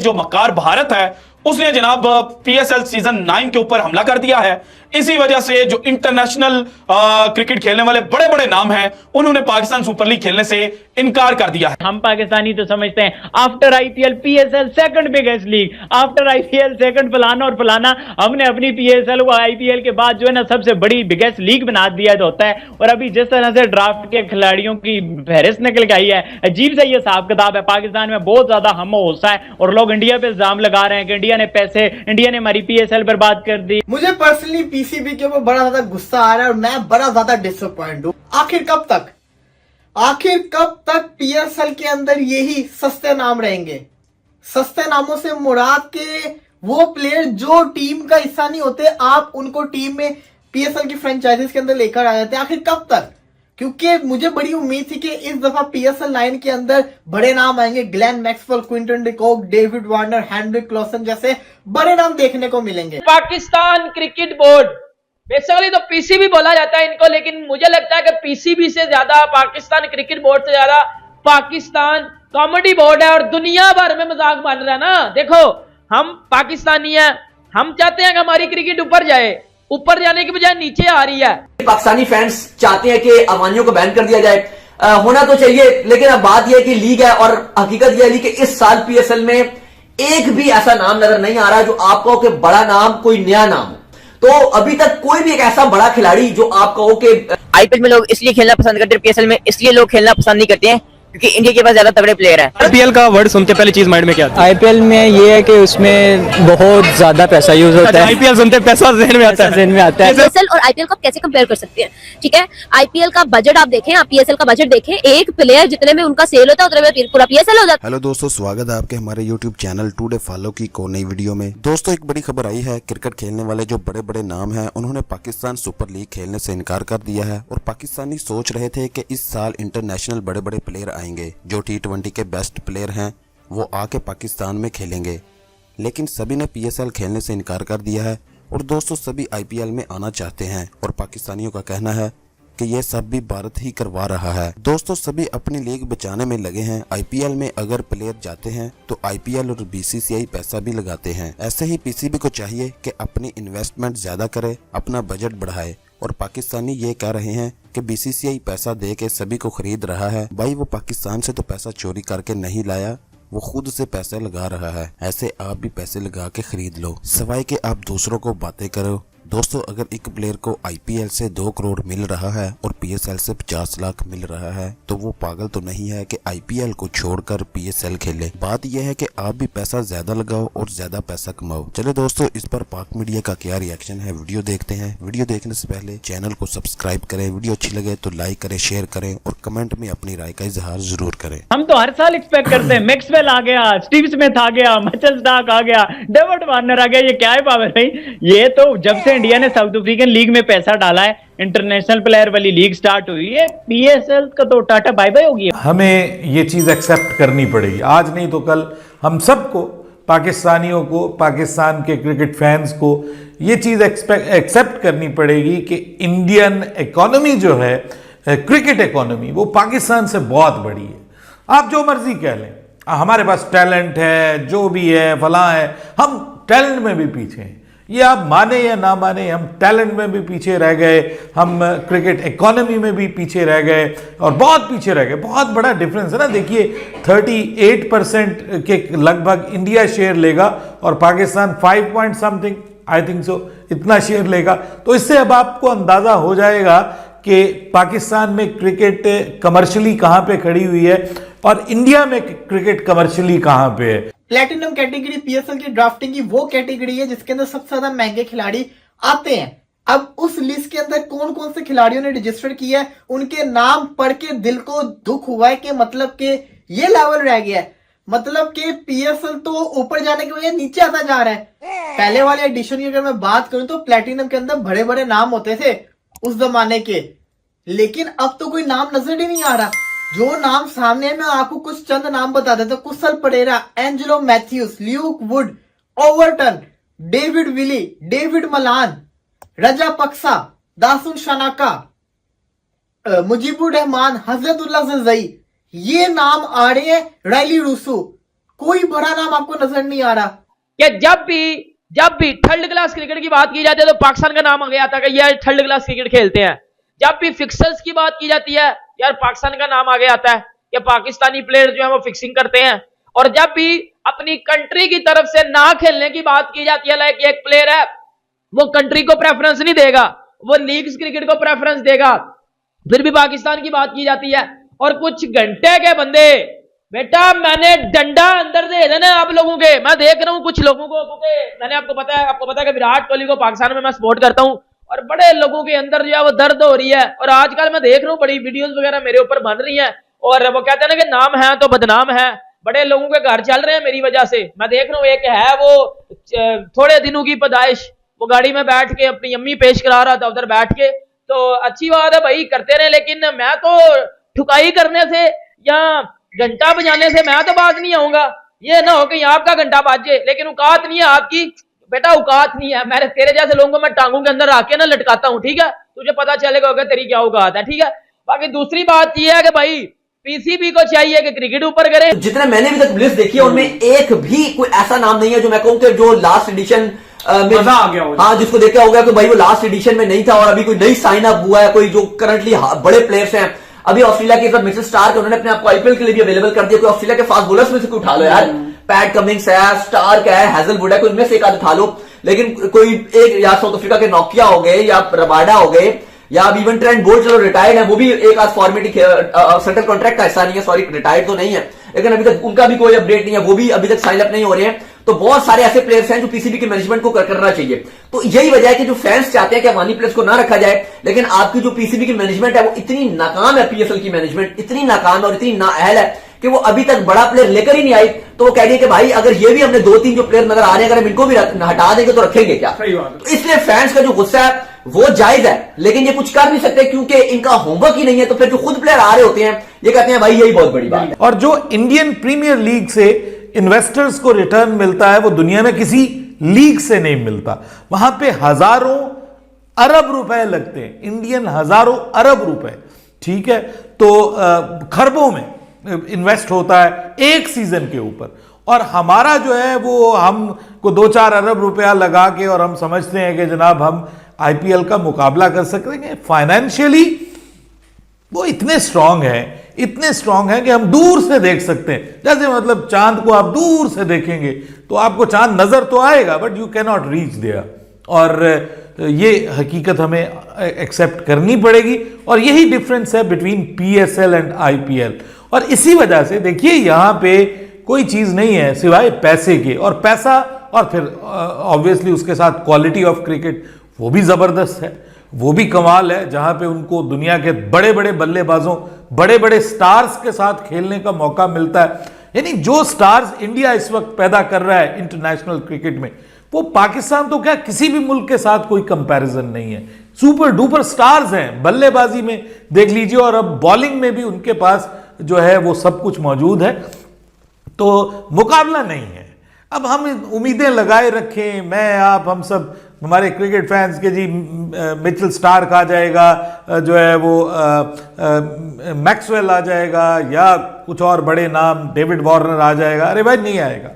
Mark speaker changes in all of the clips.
Speaker 1: जो मक्कार भारत है उसने जनाब पीएसएल सीजन 9 के ऊपर हमला कर दिया है। इसी वजह से जो इंटरनेशनल क्रिकेट खेलने वाले बड़े बड़े नाम हैं उन्होंने पाकिस्तान सुपर लीग खेलने से इनकार कर दिया है।
Speaker 2: हम पाकिस्तानी तो समझते हैं after IPL PSL second biggest league, after IPL second फलाना और फलाना, हमने अपनी पीएसएल को आईपीएल के बाद जो है ना सबसे बड़ी बिगेस्ट लीग बना दिया तो होता है। और अभी जिस तरह से ड्राफ्ट के खिलाड़ियों की फहरिस्त निकल के आई है, अजीब सा ये हिसाब किताब है। पाकिस्तान में बहुत ज्यादा हम होसा है और लोग इंडिया पे इल्जाम लगा रहे हैं कि इंडिया ने हमारी पीएसएल बर्बाद कर दी।
Speaker 3: मुझे पर्सनली पीसीबी के ऊपर बड़ा ज्यादा गुस्सा आ रहा है और मैं बड़ा ज्यादा डिसअपॉइंट हूँ। आखिर कब तक पीएसएल के अंदर यही सस्ते नाम रहेंगे? सस्ते नामों से मुराद के वो प्लेयर जो टीम का हिस्सा नहीं होते, आप उनको टीम में पीएसएल की फ्रेंचाइजीज के अंदर लेकर आ जाते हैं। आखिर कब तक? क्योंकि मुझे बड़ी उम्मीद थी कि इस दफा पीएसएल 9 के अंदर बड़े नाम आएंगे, Glenn Maxwell, Quinton de Kock, David Warner, Heinrich Klaasen जैसे बड़े नाम देखने को मिलेंगे।
Speaker 4: पाकिस्तान क्रिकेट बोर्ड, बेसिकली तो पीसीबी बोला जाता है इनको, लेकिन मुझे लगता है कि पीसीबी से ज्यादा, पाकिस्तान क्रिकेट बोर्ड से ज्यादा पाकिस्तान कॉमेडी बोर्ड है और दुनिया भर में मजाक बन रहा है ना। देखो, हम पाकिस्तानी हैं, हम चाहते हैं कि हमारी क्रिकेट ऊपर जाए, ऊपर जाने की बजाय नीचे आ रही है।
Speaker 5: पाकिस्तानी फैंस चाहते हैं कि अवानियों को बैन कर दिया जाए, होना तो चाहिए, लेकिन अब बात यह है कि लीग है और हकीकत यह है कि इस साल पीएसएल में एक भी ऐसा नाम नजर नहीं आ रहा जो आप कहो कि बड़ा नाम, कोई नया नाम हो। तो अभी तक कोई भी एक ऐसा बड़ा खिलाड़ी जो आप कहो कि
Speaker 6: आईपीएल में लोग इसलिए खेलना पसंद करते हैं, पीएसएल में इसलिए लोग खेलना पसंद नहीं करते हैं क्योंकि इंडिया के पास ज्यादा तगड़े प्लेयर हैं।
Speaker 7: आईपीएल का वर्ड सुनते पहले चीज माइंड में क्या आता है?
Speaker 8: आईपीएल में ये है कि उसमें बहुत ज्यादा पैसा यूज होता है।
Speaker 7: आईपीएल सुनते पैसा जहन में आता है।
Speaker 9: पीएसएल और आईपीएल को कैसे कंपेयर कर सकते हैं? ठीक है, आईपीएल का बजट आप देखें, आप पीएसएल का बजट देखें, एक प्लेयर जितने में उनका सेल होता है उतने में पूरा पीएसएल हो जाता है।
Speaker 10: हेलो दोस्तों, स्वागत है आपके हमारे यूट्यूब चैनल टुडे फॉलो की को नई वीडियो में। दोस्तों, एक बड़ी खबर आई है, क्रिकेट खेलने वाले जो बड़े बड़े नाम हैं उन्होंने पाकिस्तान सुपर लीग खेलने से इनकार कर दिया है। और पाकिस्तानी सोच रहे थे कि इस साल इंटरनेशनल बड़े बड़े प्लेयर आएंगे, जो T20 के बेस्ट प्लेयर हैं वो आके पाकिस्तान में खेलेंगे, लेकिन सभी ने पीएसएल खेलने से इनकार कर दिया है। और दोस्तों, सभी आईपीएल में आना चाहते हैं और पाकिस्तानियों का कहना है कि ये सब भी भारत ही करवा रहा है। दोस्तों, सभी अपनी लीग बचाने में लगे हैं। आईपीएल में अगर प्लेयर जाते हैं तो आईपीएल और बीसीसीआई पैसा भी लगाते हैं। ऐसे ही पीसीबी को चाहिए कि अपनी इन्वेस्टमेंट ज्यादा करे, अपना बजट बढ़ाए। और पाकिस्तानी ये कह रहे हैं कि बीसीसीआई पैसा दे के सभी को खरीद रहा है। भाई, वो पाकिस्तान से तो पैसा चोरी करके नहीं लाया, वो खुद से पैसे लगा रहा है। ऐसे आप भी पैसे लगा के खरीद लो, सवाए कि आप दूसरों को बातें करो। दोस्तों, अगर एक प्लेयर को आईपीएल से 2 करोड़ मिल रहा है और पीएसएल से 50 लाख मिल रहा है तो वो पागल तो नहीं है कि आईपीएल को छोड़कर पीएसएल खेले। बात यह है कि आप भी पैसा ज्यादा लगाओ और ज्यादा पैसा कमाओ। चलो दोस्तों, इस पर पाक मीडिया का क्या रिएक्शन है वीडियो देखते हैं। वीडियो देखने से पहले चैनल को सब्सक्राइब करें, वीडियो अच्छी लगे तो लाइक करें, शेयर करें और कमेंट में अपनी राय का इजहार जरूर करें।
Speaker 2: हम तो हर साल एक्सपेक्ट करते हैं, मैक्सवेल आ गया, स्टीव स्मिथ आ गया, मिचेल स्टार्क आ गया, डेविड वार्नर आ गया। ये क्या है पावर भाई? ये तो जब से इंडिया ने साउथ अफ्रीकन लीग में पैसा डाला है, इंटरनेशनल प्लेयर वाली लीग स्टार्ट हुई है, पीएसएल का तो टाटा बाय बाय होगी।
Speaker 11: हमें ये चीज एक्सेप्ट करनी पड़ेगी, आज नहीं तो कल हम सबको, पाकिस्तानियों को, पाकिस्तान के क्रिकेट फैंस को ये चीज एक्सेप्ट करनी पड़ेगी कि इंडियन इकोनॉमी जो है, क्रिकेट इकोनॉमी, वो पाकिस्तान से बहुत बड़ी है। आप जो मर्जी कह लें, हमारे पास टैलेंट है, जो भी है, फलां है, हम टैलेंट में भी पीछे हैं। ये आप माने या ना माने, हम टैलेंट में भी पीछे रह गए, हम क्रिकेट इकोनॉमी में भी पीछे रह गए और बहुत पीछे रह गए। बहुत बड़ा डिफरेंस है ना। देखिए, 38% के लगभग इंडिया शेयर लेगा और Pakistan 5 point something, I think so, इतना शेयर लेगा। तो इससे अब आपको अंदाजा हो जाएगा कि पाकिस्तान में क्रिकेट कमर्शियली कहां पे खड़ी हुई है और इंडिया में क्रिकेट कमर्शियली कहां पे है।
Speaker 3: प्लेटिनम कैटेगरी पीएसएल की ड्राफ्टिंग की वो कैटेगरी है जिसके अंदर सबसे ज्यादा महंगे खिलाड़ी आते हैं। अब उस लिस्ट के अंदर कौन कौन से खिलाड़ियों ने रजिस्टर किया है, उनके नाम पढ़ के दिल को दुख हुआ है कि मतलब के ये लेवल रह गया है। मतलब कि पीएसएल तो ऊपर जाने की वजह नीचे आता जा रहा है। पहले वाले एडिशन की अगर मैं बात करूं तो प्लेटिनम के अंदर बड़े बड़े नाम होते थे उस जमाने के, लेकिन अब तो कोई नाम नजर ही नहीं आ रहा। जो नाम सामने है, मैं आपको कुछ चंद नाम बता देता हूं। Kusal Perera, Angelo Mathews, Luke Wood, Overton, David Willey, David Malan, Rajapaksa, Dasun Shanaka, Mujibur Rahman, Hazratullah Zazai, ये नाम आ रहे हैं। राइली रूसू, कोई बड़ा नाम आपको नजर नहीं आ रहा
Speaker 4: कि जब भी थर्ड क्लास क्रिकेट की बात की जाती है तो पाकिस्तान का नाम आ गया था कि यार थर्ड क्लास क्रिकेट खेलते हैं। जब भी फिक्सर्स की बात की जाती है यार पाकिस्तान का नाम आगे आता है कि पाकिस्तानी प्लेयर जो है वो फिक्सिंग करते हैं। और जब भी अपनी कंट्री की तरफ से ना खेलने की बात की जाती है, लाइक एक प्लेयर है वो कंट्री को प्रेफरेंस नहीं देगा, वो लीग्स क्रिकेट को प्रेफरेंस देगा, फिर भी पाकिस्तान की बात की जाती है। और कुछ घंटे के बंदे, बेटा मैंने डंडा अंदर दे देना आप लोगों के, मैं देख रहा हूं कुछ लोगों को, क्योंकि मैंने आपको पता है कि विराट कोहली को पाकिस्तान में मैं सपोर्ट करता हूं और बड़े लोगों के अंदर जो है वो दर्द हो रही है। और आजकल मैं देख रहा हूं बड़ी वीडियोस वगैरह मेरे ऊपर बन रही हैं और वो कहते हैं ना कि नाम है तो बदनाम है, बड़े लोगों के घर चल रहे हैं मेरी वजह से। मैं देख रहा हूं एक है वो थोड़े दिनों की पैदाइश, वो गाड़ी में बैठ के अपनी अम्मी पेश करा रहा था उधर बैठ के, तो अच्छी बात है भाई करते रहे, लेकिन मैं तो ठुकाई करने से या घंटा बजाने से मैं तो बाज नहीं आऊंगा। ये ना हो कि आपका घंटा बाजे, लेकिन औकात नहीं है आपकी, बेटा औकात नहीं है। मैं तेरे जैसे लोगों को मैं टांगों के अंदर आके ना लटकाता हूं, ठीक है, तुझे पता चलेगा तेरी क्या औकात है, ठीक है। बाकी दूसरी बात यह है कि भाई पीसीबी को चाहिए कि क्रिकेट ऊपर करे।
Speaker 5: जितने मैंने अभी तक लिस्ट देखी है उनमें एक भी कोई ऐसा नाम नहीं है जो मैं कहूं कि जो लास्ट एडिशन में
Speaker 1: मजा आ गया,
Speaker 5: हाँ जिसको देख के हो गया कि भाई वो लास्ट एडिशन में नहीं था और अभी कोई नई साइन अप हुआ है, कोई जो करंटली बड़े प्लेयर्स हैं। अभी ऑस्ट्रेलिया के सब मिचेल स्टार्क उन्होंने अपने आप को आईपीएल के लिए भी अवेलेबल कर दिया, कोई ऑस्ट्रेलिया के फास्ट बॉलर्स में से कोई उठा लो यार, पैट कमिंग्स है, स्टार्क है, हैजलवुड है, कोई इनमें से एक आध उठा लो। लेकिन कोई एक या साउथ अफ्रीका के नोकिया हो गए या रबाडा हो गए या इवन ट्रेंट बोल्ट चलो रिटायर्ड है, वो भी एक आध फॉर्मेट सेंट्रल कॉन्ट्रैक्ट का हिस्सा नहीं है, सॉरी रिटायर्ड तो नहीं है, लेकिन अभी तक उनका भी कोई अपडेट नहीं है, वो भी अभी तक साइन अप नहीं हो रहे हैं। तो बहुत सारे ऐसे प्लेयर्स हैं जो पीसीबी के मैनेजमेंट को करना चाहिए। तो यही वजह है कि जो फैंस चाहते हैं कि अफगानी प्लेयर्स को ना रखा जाए, लेकिन आपकी जो पीसीबी की मैनेजमेंट है वो इतनी नाकाम है, पीएसएल की मैनेजमेंट इतनी नाकाम है और इतनी नाअहल है कि वो अभी तक बड़ा प्लेयर लेकर ही नहीं आई। तो वो कह रही है कि भाई अगर ये भी हमने 2-3 जो प्लेयर नजर आ रहे हैं अगर हम इनको भी हटा देंगे तो रखेंगे क्या। तो इसलिए फैंस का जो गुस्सा है वो जायज है, लेकिन ये कुछ कर नहीं सकते क्योंकि इनका होमवर्क ही नहीं है। तो फिर जो खुद प्लेयर आ रहे होते हैं ये कहते हैं भाई यही बहुत बड़ी बात है।
Speaker 11: और जो इंडियन प्रीमियर लीग से इन्वेस्टर्स को रिटर्न मिलता है वो दुनिया में किसी लीग से नहीं मिलता। वहां पे हजारों अरब रुपए लगते हैं, इंडियन हजारों अरब रुपए, ठीक है, तो खरबों में इन्वेस्ट होता है एक सीजन के ऊपर। और हमारा जो है वो हमको 2-4 अरब रुपया लगा के और हम समझते हैं कि जनाब हम आईपीएल का मुकाबला कर सकेंगे। फाइनेंशियली वो इतने स्ट्रांग है कि हम दूर से देख सकते हैं। जैसे मतलब चांद को आप दूर से देखेंगे तो आपको चांद नजर तो आएगा but you can not reach there. और ये हकीकत हमें एक्सेप्ट करनी पड़ेगी और यही डिफरेंस है बिटवीन पीएसएल एंड आईपीएल। और इसी वजह से देखिए यहां पे कोई चीज नहीं है सिवाय पैसे के, और पैसा और फिर ऑब्वियसली उसके साथ क्वालिटी ऑफ क्रिकेट वो भी जबरदस्त है, वो भी कमाल है, जहां पे उनको दुनिया के बड़े बड़े बल्लेबाजों बड़े बड़े स्टार्स के साथ खेलने का मौका मिलता है। यानी जो स्टार्स इंडिया इस वक्त पैदा कर रहा है इंटरनेशनल क्रिकेट में, वो पाकिस्तान तो क्या किसी भी मुल्क के साथ कोई कंपैरिजन नहीं है। सुपर डुपर स्टार्स हैं बल्लेबाजी में देख लीजिए, और अब बॉलिंग में भी उनके पास जो है वो सब कुछ मौजूद है। तो मुकाबला नहीं है। अब हम उम्मीदें लगाए रखें, मैं आप हम सब हमारे क्रिकेट फैंस के जी मिचेल स्टार्क आ जाएगा, जो है वो मैक्सवेल आ जाएगा या कुछ और बड़े नाम डेविड वार्नर आ जाएगा। अरे भाई नहीं आएगा,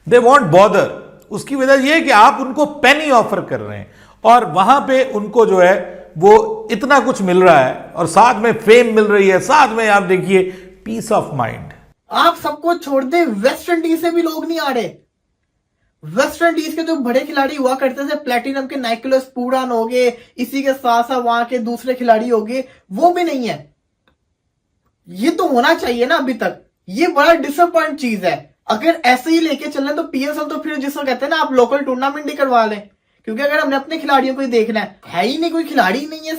Speaker 11: दे वॉन्ट बॉदर। उसकी वजह यह है कि आप उनको पेनी ऑफर कर रहे हैं और वहां पे उनको जो है वो इतना कुछ मिल रहा है और साथ में फेम मिल रही है, साथ में आप देखिए पीस ऑफ माइंड।
Speaker 3: आप सबको छोड़ दे, वेस्ट इंडीज से भी लोग नहीं आ रहे। वेस्ट इंडीज के जो बड़े खिलाड़ी हुआ करते थे, प्लेटिनम के नाइकोलस पूरन हो गए, इसी के साथ साथ वहां के दूसरे खिलाड़ी हो गए, वो भी नहीं है। ये तो होना चाहिए ना अभी तक। ये बड़ा डिसअपॉइंट चीज है। अगर ऐसे ही लेके चलें तो पीएसएल तो फिर जिसको कहते हैं ना आप लोकल टूर्नामेंट ही करवा लें, क्योंकि अगर हमने अपने खिलाड़ियों को ही देखना है ही नहीं, कोई खिलाड़ी ही नहीं है।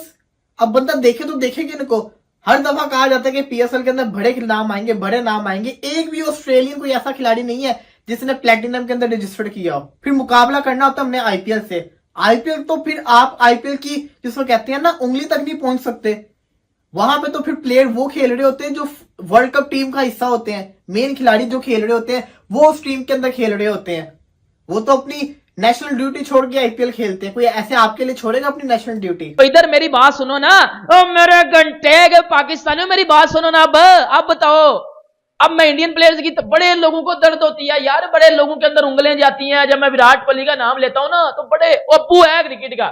Speaker 3: अब बंदा देखे तो देखेगा इनको। हर दफा कहा जाता है कि पीएसएल के अंदर बड़े नाम आएंगे, बड़े नाम आएंगे। एक भी ऑस्ट्रेलियन कोई ऐसा खिलाड़ी नहीं है जिसने प्लेटिनम के अंदर रजिस्टर्ड किया हो। फिर मुकाबला करना होता हमने आईपीएल से। आईपीएल तो फिर आप आईपीएल की जिसको कहते हैं ना उंगली तक नहीं पहुंच सकते। वहां पे तो फिर प्लेयर वो खेल रहे होते हैं जो वर्ल्ड कप टीम का हिस्सा होते हैं। मेन खिलाड़ी जो खेल रहे होते हैं वो उस टीम के अंदर खेल रहे होते हैं। वो तो अपनी नेशनल ड्यूटी छोड़ के आईपीएल खेलते हैं। कोई ऐसे आपके लिए छोड़ेगा अपनी नेशनल ड्यूटी?
Speaker 4: तो इधर मेरी बात सुनो ना, ओ मेरे घंटे के पाकिस्तानियों मेरी बात सुनो ना। अब बताओ अब मैं इंडियन प्लेयर्स की, तो बड़े लोगों को दर्द होती है यार, बड़े लोगों के अंदर उंगलियां जाती हैं जब मैं विराट कोहली का नाम लेता हूं ना, तो बड़े अब्बू है क्रिकेट का,